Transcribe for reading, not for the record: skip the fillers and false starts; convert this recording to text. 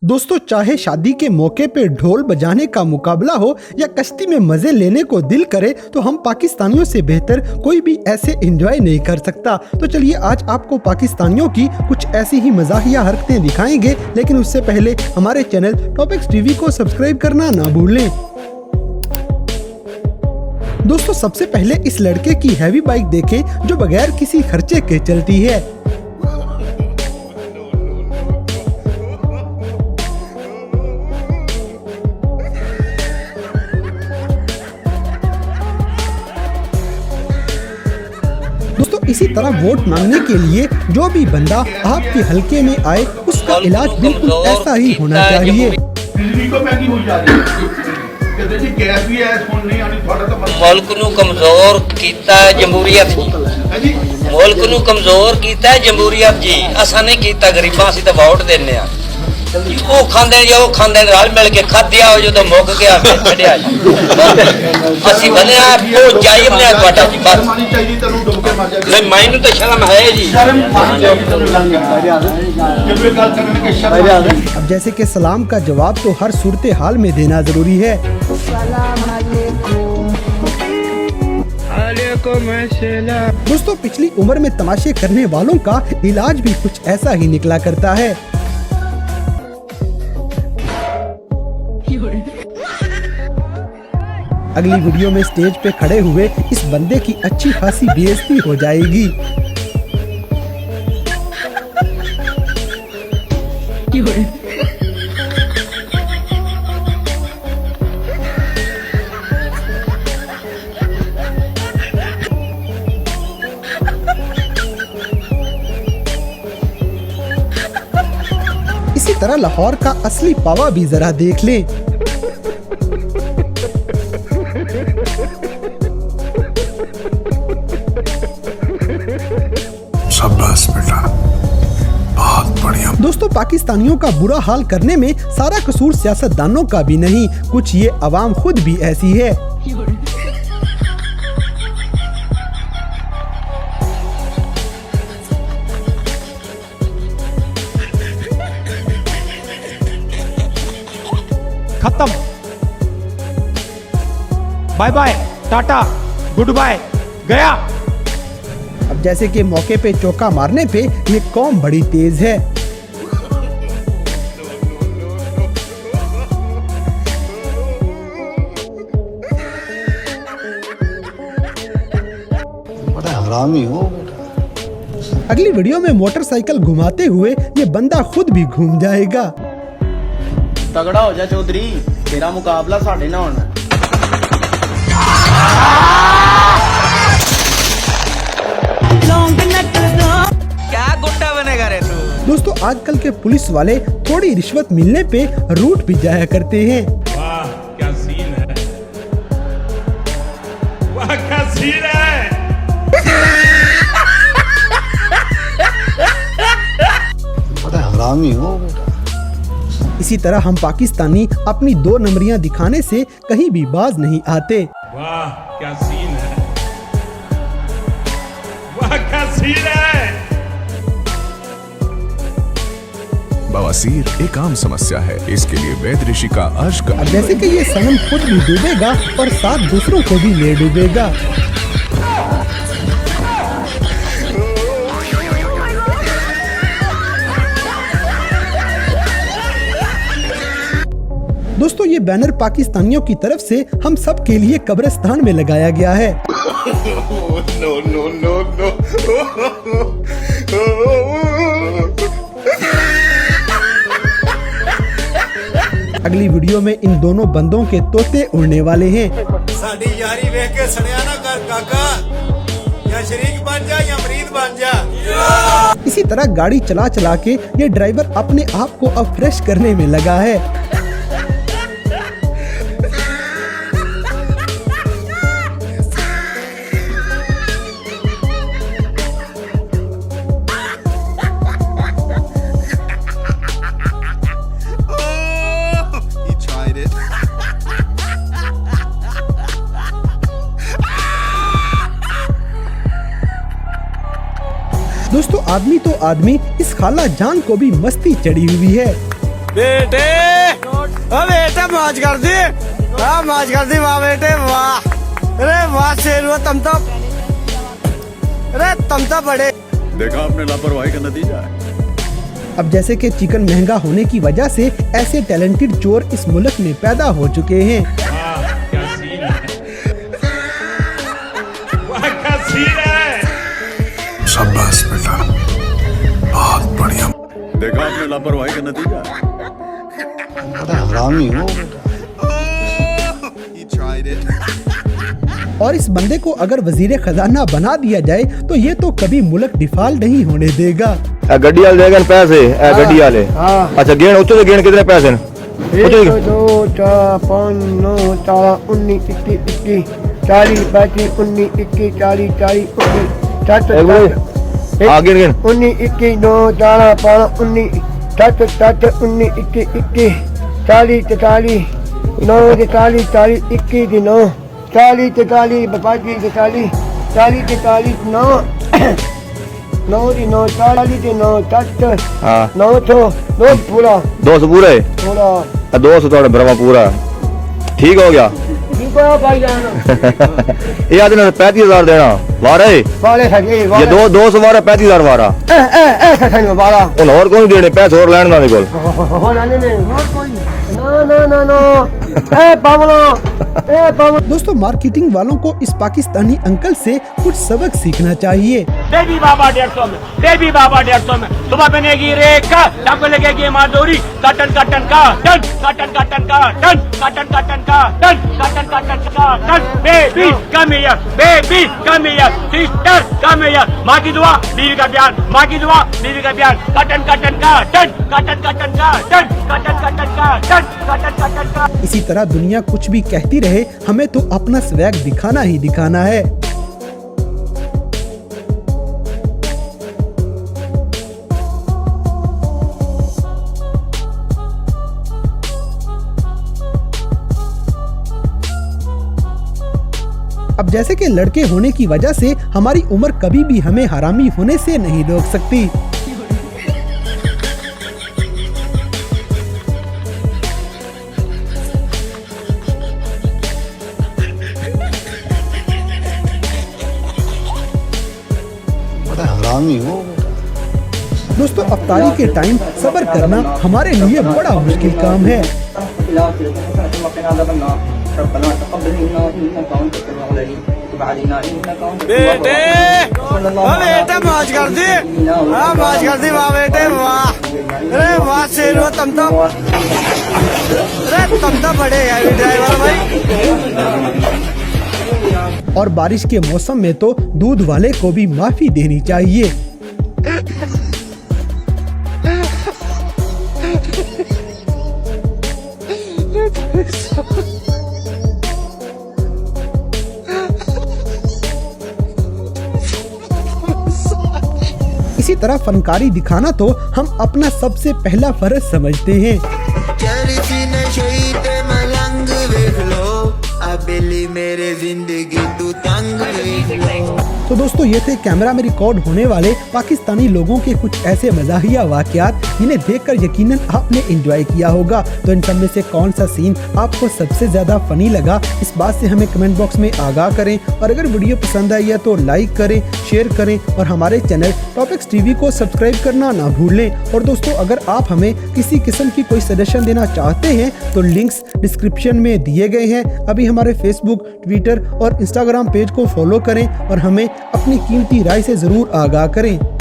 दोस्तों, चाहे शादी के मौके पे ढोल बजाने का मुकाबला हो या कश्ती में मजे लेने को दिल करे, तो हम पाकिस्तानियों से बेहतर कोई भी ऐसे एंजॉय नहीं कर सकता। तो चलिए आज आपको पाकिस्तानियों की कुछ ऐसी ही मजाहिया हरकतें दिखाएंगे, लेकिन उससे पहले हमारे चैनल टॉपिक्स टीवी को सब्सक्राइब करना ना भूलें। दोस्तों, सबसे पहले इस लड़के की हैवी बाइक देखें जो बगैर किसी खर्चे के चलती है। दोस्तों, इसी तरह वोट मांगने के लिए जो भी बंदा आपके हलके में आए, उसका इलाज बिल्कुल ऐसा ही होना चाहिए। मुल्क नूं कमजोर कीता जमहूरीयत जी, मुल्क नूं कमजोर कीता जमहूरीयत जी। असां नहीं कीता, गरीबां असीं तां वोट देने आ। ਉਹ ਖਾਂਦੇ ਜਾਂ ਉਹ ਖਾਂਦੇ ਰਲ ਮਿਲ ਕੇ ਖਾਧਿਆ ਹੋ, ਜਦੋਂ ਮੁੱਕ ਗਿਆ ਫਿਰ ਛੱਡਿਆ ਅਸੀਂ ਬਣਿਆ ਉਹ ਚਾਹੀਏ ਬਣਿਆ ਤੁਹਾਡਾ ਜੀ। ਬਸ ਨਹੀਂ, ਮੈਨੂੰ ਤਾਂ ਸ਼ਰਮ ਹੈ ਜੀ। अब जैसे कि सलाम का जवाब तो हर सूरत हाल में देना जरूरी है। दोस्तों, पिछली उम्र में तमाशे करने वालों का इलाज भी कुछ ऐसा ही निकला करता है। अगली वीडियो में स्टेज पे खड़े हुए इस बंदे की अच्छी खासी बेइज्जती हो जाएगी। इसी तरह लाहौर का असली पावा भी जरा देख लें। शाबाश बेटा, बहुत बढ़िया। दोस्तों, पाकिस्तानियों का बुरा हाल करने में सारा कसूर सियासतदानों का भी नहीं, कुछ ये अवाम खुद भी ऐसी है। खत्म, bye bye, tata, good bye, गया। अब जैसे कि मौके पे चौका मारने पे ये कौम बड़ी तेज है। बड़ा हरामी हो। अगली वीडियो में मोटरसाइकिल घुमाते हुए ये बंदा खुद भी घूम जाएगा। तगड़ा हो जा चौधरी, तेरा मुकाबला साढ़े ना होना। क्या गुंडा बनेगा रे तू? दोस्तों, आजकल के पुलिस वाले थोड़ी रिश्वत मिलने पे रूठ भी जाया करते हैं। वाह क्या सीन है, वाह क्या सीन है। बड़ा हरामी हो बेटा। इसी तरह हम पाकिस्तानी अपनी 2 नंबरियां दिखाने से कहीं भी बाज नहीं आते। वाह क्या सीन है, वाह क्या सीन है। बवासीर एक आम समस्या है, इसके लिए वैद्य ऋषि का अश्क। अब जैसे कि ये सनम खुद भी डूबेगा और साथ दूसरों को भी ले डूबेगा। दोस्तों, ये बैनर पाकिस्तानियों की तरफ से हम सब के लिए कब्रिस्तान में लगाया गया है। No no no no. अगली वीडियो में इन दोनों बंदों के तोते उड़ने वाले हैं। साडी यारी वेख के सड़िया ना कर काका, या शरीक बन जा या मरीद बन जा। इसी तरह गाड़ी चला चला के ये ड्राइवर अपने आप को अब फ्रेश करने में लगा है। दोस्तों, आदमी तो आदमी, इस खाला जान को भी मस्ती चढ़ी हुई है। बेटे ओ बेटे मौज कर दी, हाँ मौज कर दी, वाह बेटे वाह, अरे वाह शेरू तुम तो, अरे तुम तो बड़े। देखा आपने लापरवाही का नतीजा है। अब जैसे कि चिकन महंगा होने की वजह से ऐसे टैलेंटेड चोर इस मुल्क में पैदा हो चुके हैं। वाह क्या सीन है, वाह क्या सीन है। शाबाश बेटा, बहुत बढ़िया। देखा आपने लापरवाही का नतीजा है। बड़ा हरामी हो बेटा। और इस बंदे को अगर वजीर खजाना बना दिया जाए तो ये तो कभी मुल्क डिफॉल्ट नहीं होने देगा। गड्डी वाले देगा पैसे, गड्डी वाले। अच्छा गेण उच्च गेण कितने पैसे? 1 2 4 5 9 13 19 21 40 22 19 21 40 40 19 गिन गिन 19 21 2 14 15 19 7 7 19 21 40 44 9 40 40 21 9 40 44 25 40 40 44 9 9 9 40 9 7 9 2 पूरा 200 पूरा है, पूरा 200 थोड़ा ब्रह्मा पूरा ठीक हो गया। भाई जान ये आदमी ने 35,000 देना वारा है, वाले सके ये 200 वारा 35,000 वारा ऐसा वाला और कौन देने पैसे और लेने ना कोल हो ना कोई ना ए पावलो दोस्तों मार्केटिंग वालों को इस पाकिस्तानी अंकल से कुछ सबक सीखना चाहिए। देवी बाबा 150 में, देवी बाबा 150 में, सुबह बनेगी रेखा, शाम को लगेगी माधुरी, काटन काटन का टन, काटन काटन का टन, काटन काटन का टन, काटन काटन का टन। Baby come here, baby come here, sister come here, माँ की दुआ बीवी का प्यार, माँ की दुआ बीवी का प्यार, काटन काटन का टन, काटन काटन का टन, काटन काटन का टन, काटन काटन का। इसी तरह दुनिया कुछ भी कहती रहे, हमें तो अपना स्वैग दिखाना ही दिखाना है। अब जैसे कि लड़के होने की वजह से हमारी उम्र कभी भी हमें हरामी होने से नहीं रोक सकती। हरामी हो बेटा। दोस्तों अफ्तारी के टाइम सब्र करना हमारे लिए बड़ा मुश्किल काम है। बेटे ओ बेटे मौज कर दी, हाँ मौज कर दी, वाह बेटे वाह, अरे वाह शेरू तुम तो, अरे तुम तो बड़े हैवी ड्राइवर भाई। और बारिश के मौसम में तो दूध वाले को भी माफी देनी चाहिए। इसी तरह फनकारी दिखाना तो हम अपना सबसे पहला फर्ज समझते हैं। मेरे जिंदगी तू तंग। तो दोस्तों ये थे कैमरा में रिकॉर्ड होने वाले पाकिस्तानी लोगों के कुछ ऐसे मज़ाहिया वाक़यात जिन्हें देखकर यकीनन आपने एंजॉय किया होगा। तो इन सब में से कौन सा सीन आपको सबसे ज़्यादा फ़नी लगा, इस बात से हमें कमेंट बॉक्स में आगाह करें। और अगर वीडियो पसंद आई है तो लाइक करें, शेयर करें और हमारे चैनल टॉपिक्स टीवी को सब्सक्राइब करना ना भूलें। और दोस्तों अगर आप हमें किसी किस्म की कोई सजेशन देना चाहते हैं तो लिंक्स डिस्क्रिप्शन में दिए गए हैं। अभी हमारे फेसबुक, ट्विटर और इंस्टाग्राम पेज को फॉलो करें और हमें अपनी कीमती राय से ज़रूर आगाह करें।